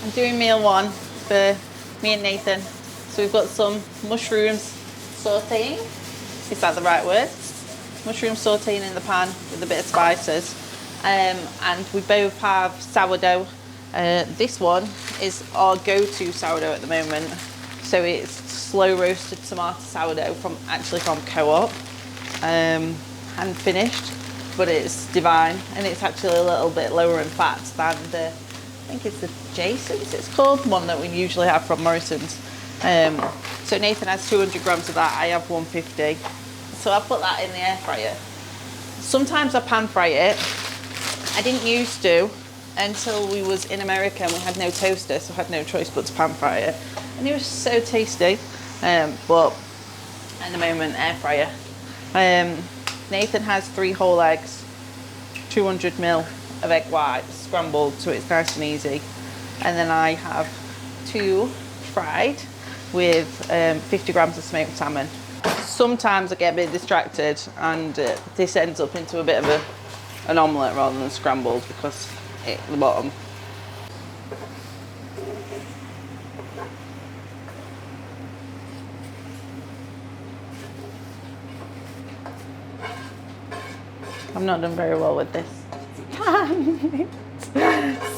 I'm doing meal one for me and Nathan. So we've got some mushrooms sauteing. Is that the right word? Mushroom sauteing in the pan with a bit of spices. And we both have sourdough. This one is our go-to sourdough at the moment. So it's slow roasted tomato sourdough from Co-op. Hand finished, but it's divine, and it's actually a little bit lower in fat than I think it's the Jason's it's called, one that we usually have from Morrison's. So Nathan has 200 grams of that, I have 150. So I put that in the air fryer. Sometimes I pan fry it. I didn't used to until we was in America and we had no toaster, so I had no choice but to pan fry it. And it was so tasty, but at the moment, air fryer. Nathan has 3 whole eggs, 200 ml of egg whites, scrambled, so it's nice and easy. And then I have 2 fried with 50 grams of smoked salmon. Sometimes I get a bit distracted and this ends up into a bit of an omelette rather than scrambled because it's at the bottom. I've not done very well with this.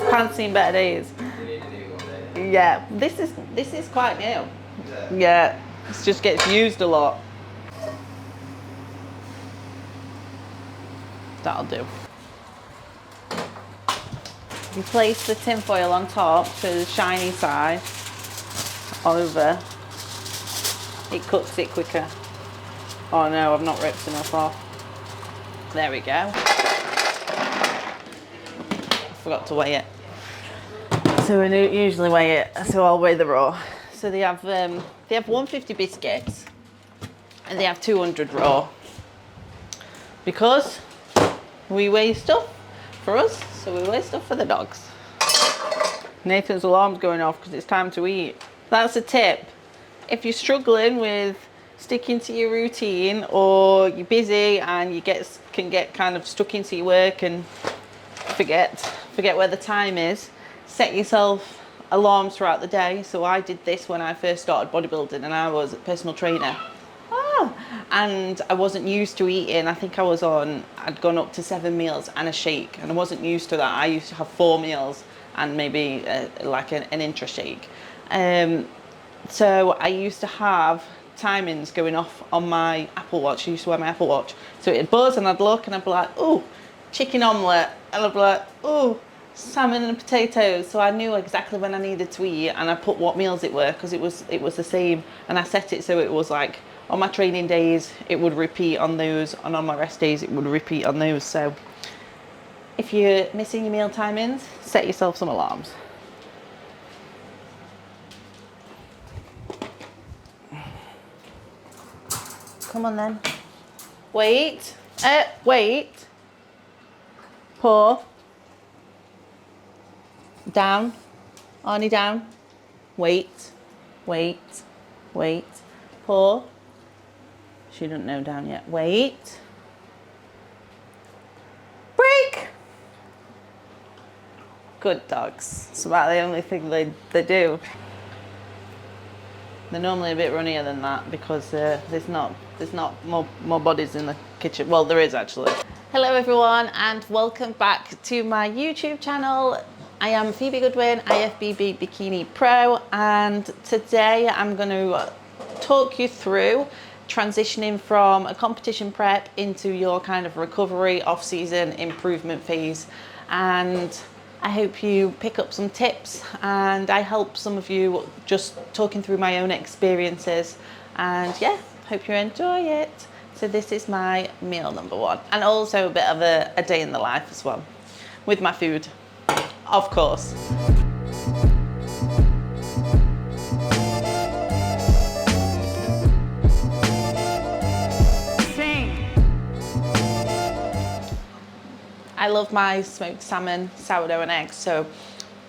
Pan's seen better days. Yeah, this is quite new. Yeah, it just gets used a lot. That'll do. You place the tin foil on top so the shiny side over. It cooks it quicker. Oh no, I've not ripped enough off. There we go. I forgot to weigh it. So we usually weigh it, so I'll weigh the raw. So they have 150 biscuits and they have 200 raw. Because we weigh stuff for us, so we weigh stuff for the dogs. Nathan's alarm's going off because it's time to eat. That's a tip. If you're struggling with sticking to your routine, or you're busy and you can get kind of stuck into your work and forget where the time is, set yourself alarms throughout the day. So I did this when I first started bodybuilding and I was a personal trainer. And I wasn't used to eating. I think I'd gone up to 7 meals and a shake, and I wasn't used to that. I used to have 4 meals and maybe like an intra shake. So I used to have timings going off on my Apple Watch. I used to wear my Apple Watch. So it'd buzz and I'd look and I'd be like, oh, chicken omelette. And I'd be like, oh, salmon and potatoes. So I knew exactly when I needed to eat, and I put what meals it were because it was the same. And I set it so it was like on my training days, it would repeat on those, and on my rest days, it would repeat on those. So if you're missing your meal timings, set yourself some alarms. Come on then. Wait. Wait. Pour. Down. Arnie down. Wait. Wait. Wait. Pour. She doesn't know down yet. Wait. Break. Good dogs. It's about the only thing they do. They're normally a bit runnier than that because there's not more bodies in the kitchen. Well, there is actually. Hello everyone and welcome back to my YouTube channel. I am Phoebe Goodwin, IFBB Bikini Pro, and today I'm going to talk you through transitioning from a competition prep into your kind of recovery off-season improvement phase. And I hope you pick up some tips, and I help some of you just talking through my own experiences, and yeah, hope you enjoy it. So this is my meal number 1, and also a bit of a day in the life as well, with my food, of course. I love my smoked salmon, sourdough and eggs, so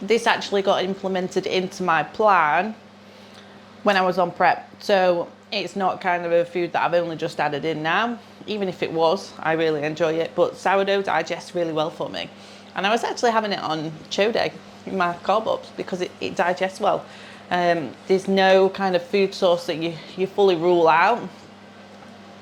this actually got implemented into my plan when I was on prep. So it's not kind of a food that I've only just added in now. Even if it was, I really enjoy it, but sourdough digests really well for me. And I was actually having it on show day my carb ups because it digests well. There's no kind of food source that you fully rule out,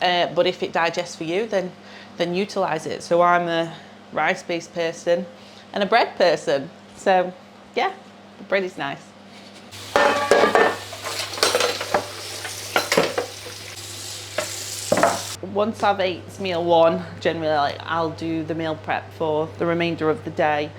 but if it digests for you, then utilize it. So I'm a rice-based person and a bread person. So yeah, the bread is nice. Once I've ate meal one, generally I'll do the meal prep for the remainder of the day,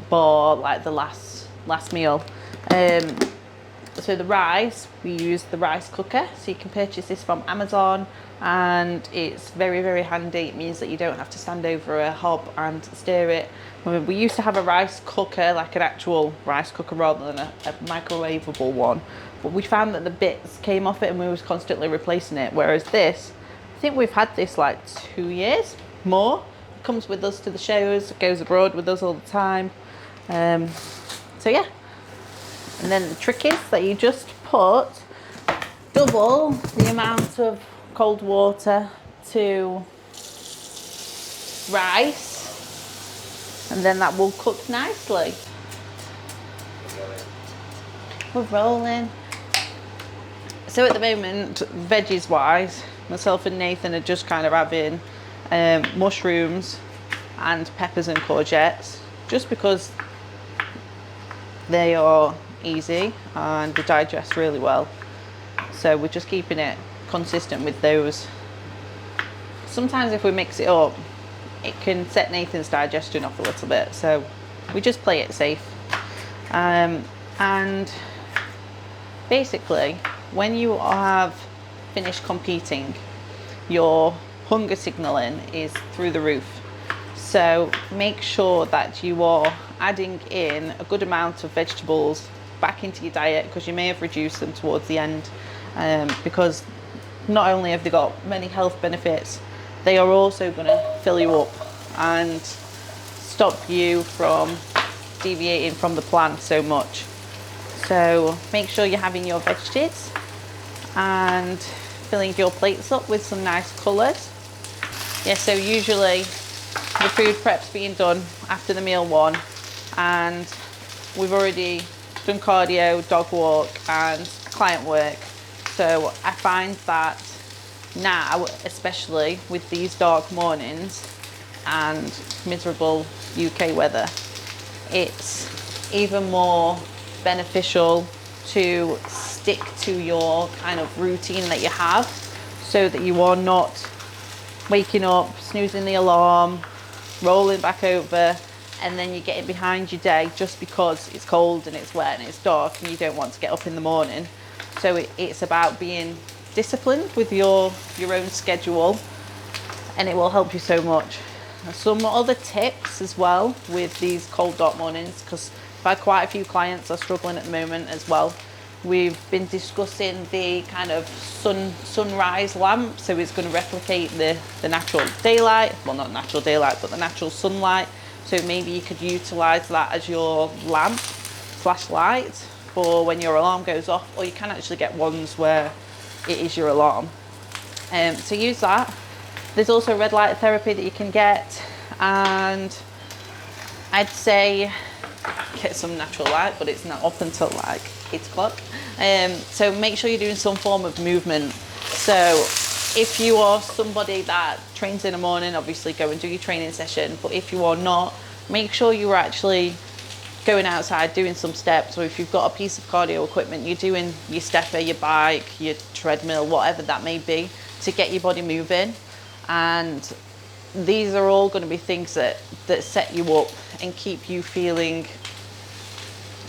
for like the last meal. So the rice, we use the rice cooker. So you can purchase this from Amazon, and it's very, very handy. It means that you don't have to stand over a hob and stir it. We used to have a rice cooker, like an actual rice cooker rather than a microwavable one, but we found that the bits came off it and we was constantly replacing it. Whereas this, I think we've had this like 2 years more. It comes with us to the shows, it goes abroad with us all the time. So yeah. And then the trick is that you just put double the amount of cold water to rice, and then that will cook nicely. We're rolling. So at the moment, veggies wise, myself and Nathan are just kind of having mushrooms and peppers and courgettes, just because they are easy and they digest really well. So we're just keeping it consistent with those. Sometimes if we mix it up, it can set Nathan's digestion off a little bit, so we just play it safe. And basically, when you have finished competing, your hunger signaling is through the roof. So make sure that you are adding in a good amount of vegetables back into your diet, because you may have reduced them towards the end, because not only have they got many health benefits, they are also going to fill you up and stop you from deviating from the plan so much. So make sure you're having your veggies and filling your plates up with some nice colours. Yeah, so usually the food prep's being done after the meal one, and we've already done cardio, dog walk and client work. So I find that now, especially with these dark mornings and miserable UK weather, it's even more beneficial to stick to your kind of routine that you have, so that you are not waking up, snoozing the alarm, rolling back over, and then you're getting behind your day just because it's cold and it's wet and it's dark and you don't want to get up in the morning. So it's about being disciplined with your own schedule, and it will help you so much. Some other tips as well with these cold dark mornings, because I've had quite a few clients are struggling at the moment as well. We've been discussing the kind of sunrise lamp, so it's going to replicate the natural daylight, well not natural daylight but the natural sunlight. So maybe you could utilise that as your lamp / light for when your alarm goes off, or you can actually get ones where it is your alarm. So use that. There's also red light therapy that you can get, and I'd say get some natural light, but it's not up until like 8 o'clock. So make sure you're doing some form of movement. So if you are somebody that trains in the morning, obviously go and do your training session. But if you are not, make sure you are actually going outside, doing some steps, or if you've got a piece of cardio equipment, you're doing your stepper, your bike, your treadmill, whatever that may be, to get your body moving. And these are all going to be things that set you up and keep you feeling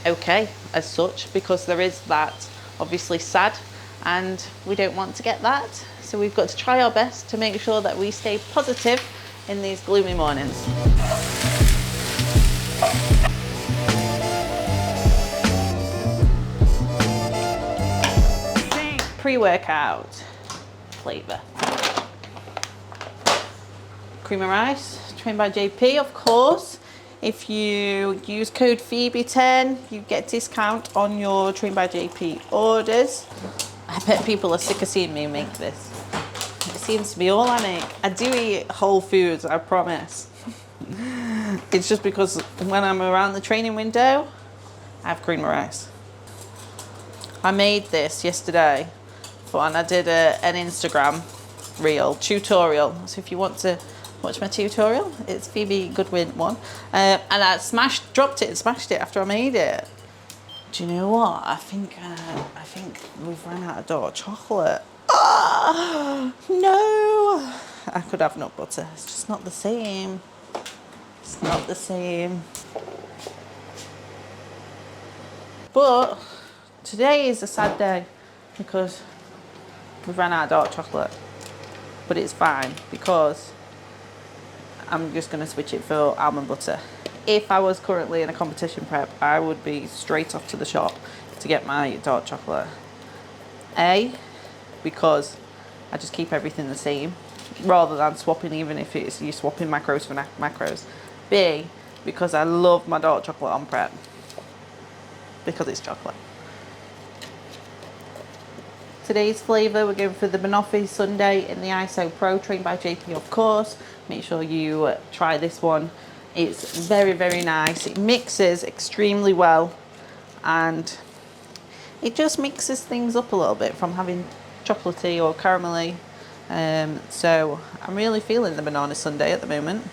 okay as such, because there is that obviously sad, and we don't want to get that. So we've got to try our best to make sure that we stay positive in these gloomy mornings. Pre-workout flavour. Cream of rice, trained by JP, of course. If you use code Phoebe10, you get discount on your Trained by JP orders. I bet people are sick of seeing me make this. It seems to be all I make. I do eat whole foods, I promise. It's just because when I'm around the training window, I have cream of rice. I made this yesterday and I did an Instagram reel tutorial. So if you want to watch my tutorial, it's Phoebe Goodwin one. And I dropped it and smashed it after I made it. Do you know what? I think we've run out of dark chocolate. Oh, no! I could have nut butter. It's just not the same. It's not the same. But today is a sad day because we've run out of dark chocolate. But it's fine because I'm just going to switch it for almond butter. If I was currently in a competition prep, I would be straight off to the shop to get my dark chocolate. A, because I just keep everything the same rather than swapping, even if it's you swapping macros for macros. B, because I love my dark chocolate on prep because it's chocolate. Today's flavour, we're going for the banoffee sundae in the ISO Pro, trained by JP, of course. Make sure you try this one. It's very, very nice. It mixes extremely well and it just mixes things up a little bit from having chocolatey or caramelly. So I'm really feeling the banana sundae at the moment.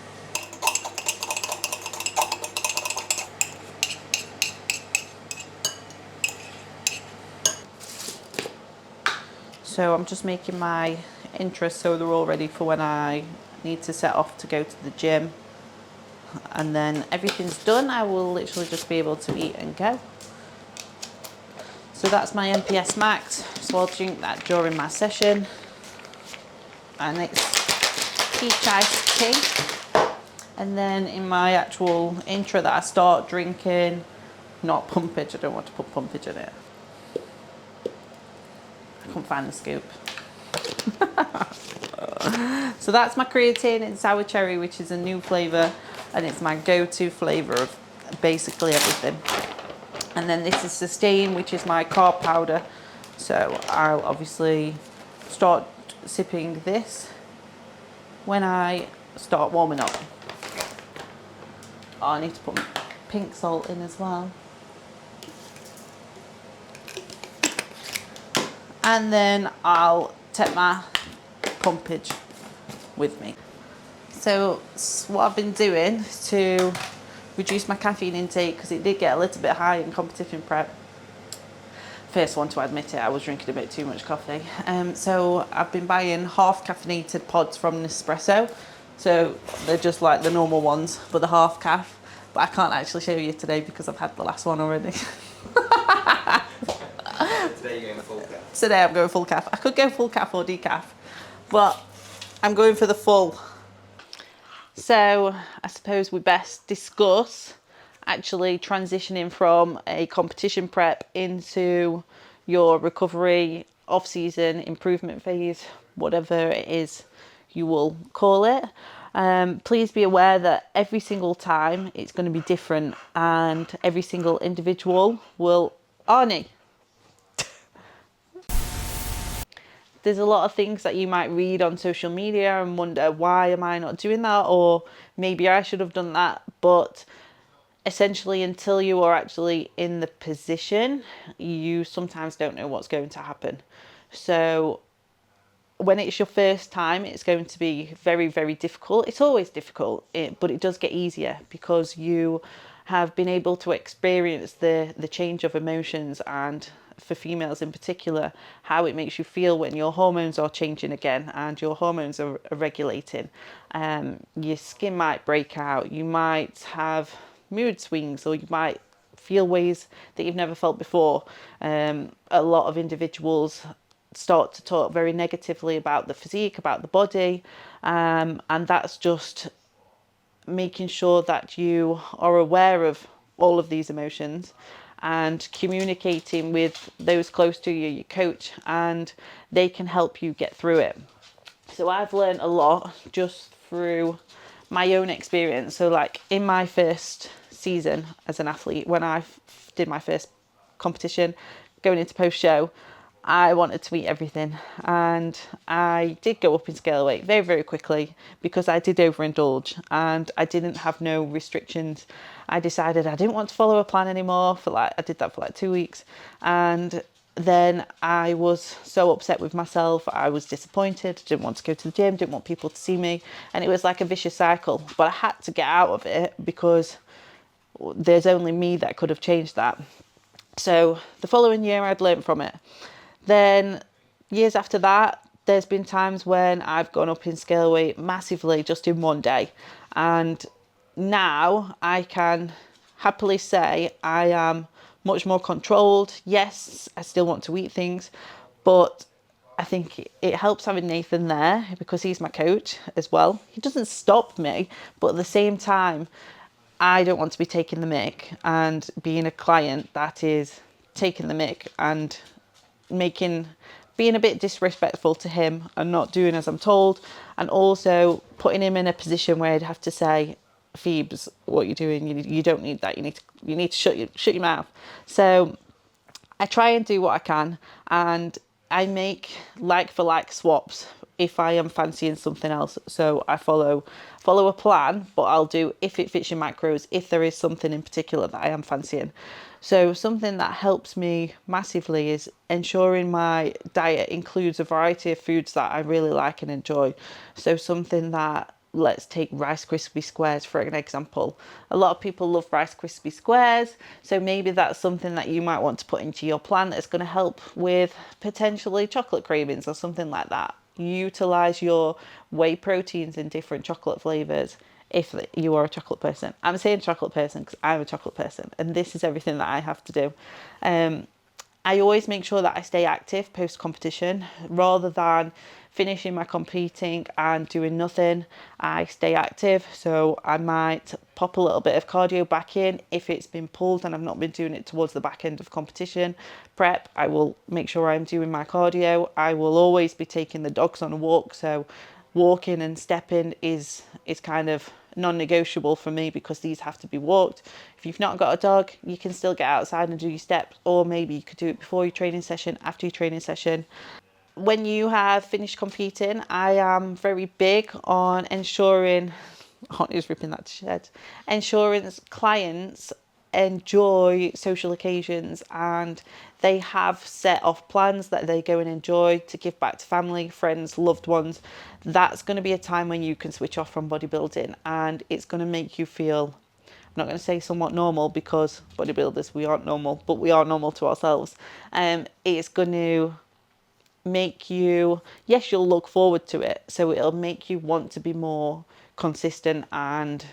So I'm just making my intros so they're all ready for when I need to set off to go to the gym. And then everything's done, I will literally just be able to eat and go. So that's my MPS Max. So I'll drink that during my session. And it's peach iced tea. And then in my actual intro that I start drinking, not pumpage, I don't want to put pumpage in it. I couldn't find the scoop. So that's my creatine in sour cherry, which is a new flavour, and it's my go-to flavour of basically everything. And then this is Sustain, which is my carb powder. So I'll obviously start sipping this when I start warming up. Oh, I need to put pink salt in as well. And then I'll take my pumpage with me. So what I've been doing to reduce my caffeine intake, because it did get a little bit high in competition prep. First one to admit it, I was drinking a bit too much coffee. So I've been buying half caffeinated pods from Nespresso. So they're just like the normal ones, but the half caff. But I can't actually show you today because I've had the last one already. Today you're going full caff. Today I'm going full caff. I could go full caff or decaf, but I'm going for the full. So I suppose we best discuss actually transitioning from a competition prep into your recovery, off-season, improvement phase, whatever it is you will call it. Please be aware that every single time it's going to be different and every single individual will... Arnie! There's a lot of things that you might read on social media and wonder, why am I not doing that? Or maybe I should have done that. But essentially, until you are actually in the position, you sometimes don't know what's going to happen. So when it's your first time, it's going to be very, very difficult. It's always difficult, but it does get easier because you have been able to experience the change of emotions, and for females in particular, how it makes you feel when your hormones are changing again and your hormones are regulating. Your skin might break out, you might have mood swings, or you might feel ways that you've never felt before. A lot of individuals start to talk very negatively about the physique, about the body, and that's just making sure that you are aware of all of these emotions and communicating with those close to you, your coach, and they can help you get through it. So I've learned a lot just through my own experience. So like in my first season as an athlete, when I did my first competition, going into post-show, I wanted to eat everything, and I did go up in scale weight very, very quickly because I did overindulge and I didn't have no restrictions. I decided I didn't want to follow a plan anymore I did that for like 2 weeks, and then I was so upset with myself. I was disappointed, didn't want to go to the gym, didn't want people to see me, and it was like a vicious cycle. But I had to get out of it because there's only me that could have changed that. So the following year I'd learned from it. Then years after that, there's been times when I've gone up in scale weight massively just in one day. And now I can happily say I am much more controlled. Yes, I still want to eat things, but I think it helps having Nathan there because he's my coach as well. He doesn't stop me, but at the same time, I don't want to be taking the mick and being a client that is taking the mick and being a bit disrespectful to him and not doing as I'm told, and also putting him in a position where I'd have to say, Phoebes, what you're doing, you don't need that. You need to shut your mouth. So I try and do what I can, and I make like for like swaps if I am fancying something else. So I follow a plan, but I'll do if it fits your macros, if there is something in particular that I am fancying. So something that helps me massively is ensuring my diet includes a variety of foods that I really like and enjoy. So something that, let's take Rice Krispie squares for an example. A lot of people love Rice Krispie squares, so maybe that's something that you might want to put into your plan that's going to help with potentially chocolate cravings or something like that. Utilize your whey proteins in different chocolate flavors if you are a chocolate person. I'm saying chocolate person because I'm a chocolate person, and this is everything that I have to do. I always make sure that I stay active post competition rather than finishing my competing and doing nothing. I stay active, so I might pop a little bit of cardio back in if it's been pulled and I've not been doing it towards the back end of competition prep. I will make sure I'm doing my cardio. I will always be taking the dogs on a walk, so walking and stepping is kind of non-negotiable for me because these have to be walked. If you've not got a dog, you can still get outside and do your steps, or maybe you could do it before your training session, after your training session. When you have finished competing, I am very big on ensuring is ripping that to shed. Ensuring clients enjoy social occasions and they have set off plans that they go and enjoy to give back to family, friends, loved ones. That's going to be a time when you can switch off from bodybuilding, and it's going to make you feel, I'm not going to say somewhat normal because bodybuilders, we aren't normal, but we are normal to ourselves. It's going to make you, yes, you'll look forward to it, so it'll make you want to be more consistent and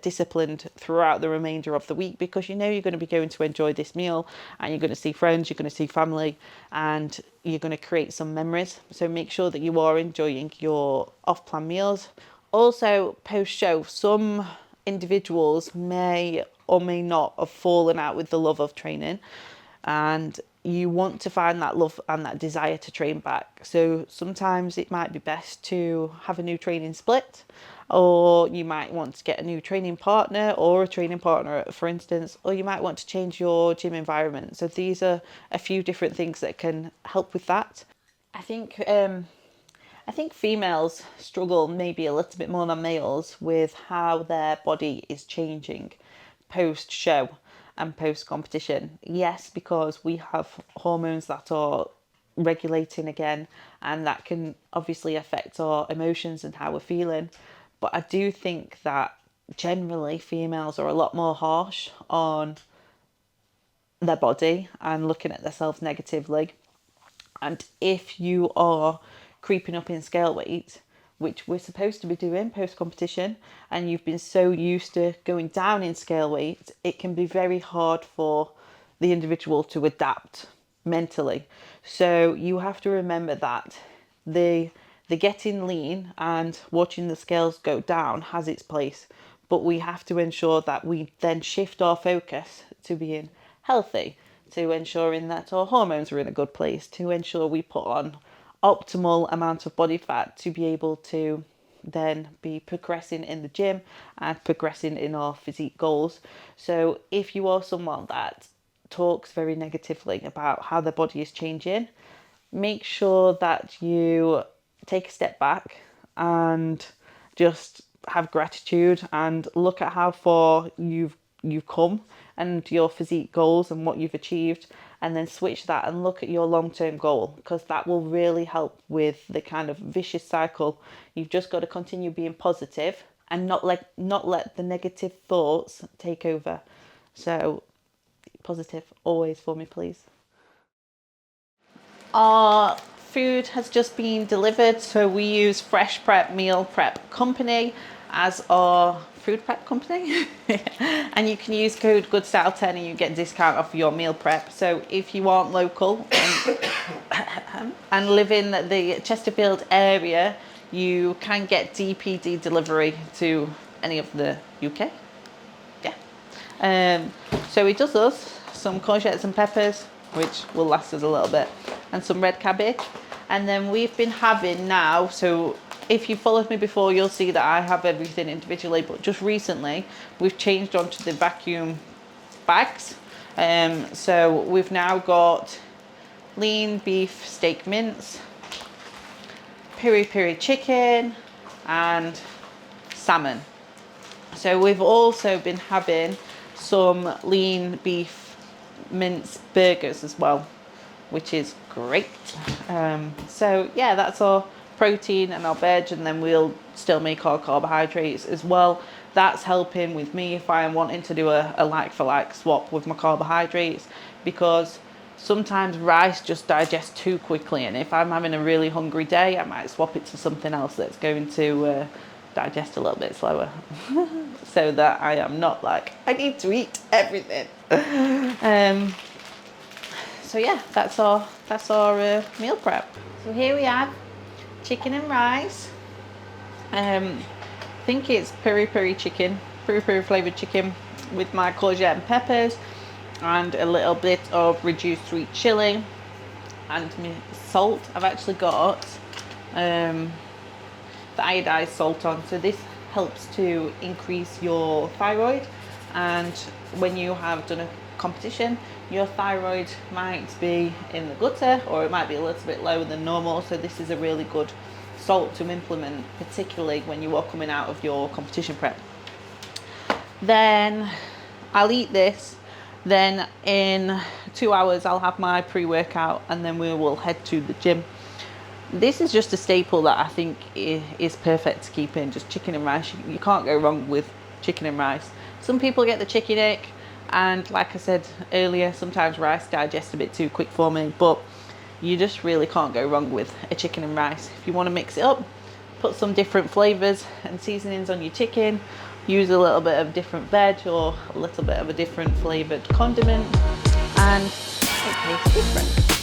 disciplined throughout the remainder of the week, because you know you're going to be going to enjoy this meal and you're going to see friends, you're going to see family, and you're going to create some memories. So make sure that you are enjoying your off-plan meals. Also, post-show, some individuals may or may not have fallen out with the love of training, and you want to find that love and that desire to train back. So sometimes it might be best to have a new training split, or you might want to get a new training partner or a training partner, for instance, or you might want to change your gym environment. So these are a few different things that can help with that. I think females struggle maybe a little bit more than males with how their body is changing post show and post competition. Yes, because we have hormones that are regulating again, and that can obviously affect our emotions and how we're feeling. But I do think that generally females are a lot more harsh on their body and looking at themselves negatively. And if you are creeping up in scale weight, which we're supposed to be doing post competition, and you've been so used to going down in scale weight, it can be very hard for the individual to adapt mentally. So you have to remember that the getting lean and watching the scales go down has its place, but we have to ensure that we then shift our focus to being healthy, to ensuring that our hormones are in a good place, to ensure we put on optimal amount of body fat to be able to then be progressing in the gym and progressing in our physique goals. So if you are someone that talks very negatively about how their body is changing, make sure that you take a step back and just have gratitude and look at how far you've come and your physique goals and what you've achieved, and then switch that and look at your long-term goal, because that will really help with the kind of vicious cycle. You've just got to continue being positive and not let the negative thoughts take over. So positive always for me, please. Our food has just been delivered, so we use Fresh Prep Meal Prep Company as our food prep company. And you can use code GoodStyle10 and you get a discount off your meal prep. So if you aren't local and live in the Chesterfield area, you can get DPD delivery to any of the UK. Yeah. So it does us some courgettes and peppers, which will last us a little bit, and some red cabbage. And then we've been having now, so if you followed me before, you'll see that I have everything individually, but just recently we've changed onto the vacuum bags. So we've now got lean beef steak mince, piri piri chicken, and salmon. So we've also been having some lean beef mince burgers as well, which is great. So yeah, that's our protein and our veg, and then we'll still make our carbohydrates as well. That's helping with me if I am wanting to do a like for like swap with my carbohydrates, because sometimes rice just digests too quickly, and if I'm having a really hungry day, I might swap it to something else that's going to digest a little bit slower so that I am not like, I need to eat everything. So yeah, that's our meal prep. So here we have chicken and rice. I think it's piri piri chicken, piri piri flavoured chicken with my courgette and peppers, and a little bit of reduced sweet chilli and my salt. I've actually got the iodized salt on, so this helps to increase your thyroid, and when you have done a competition, your thyroid might be in the gutter, or it might be a little bit lower than normal, so this is a really good salt to implement, particularly when you are coming out of your competition prep. Then I'll eat this, then in 2 hours I'll have my pre-workout, and then we will head to the gym. This is just a staple that I think is perfect to keep in, just chicken and rice. You can't go wrong with chicken and rice. Some people get the chicken ache, and like I said earlier, sometimes rice digests a bit too quick for me, but you just really can't go wrong with a chicken and rice. If you want to mix it up, put some different flavours and seasonings on your chicken, use a little bit of different veg or a little bit of a different flavoured condiment, and it tastes different.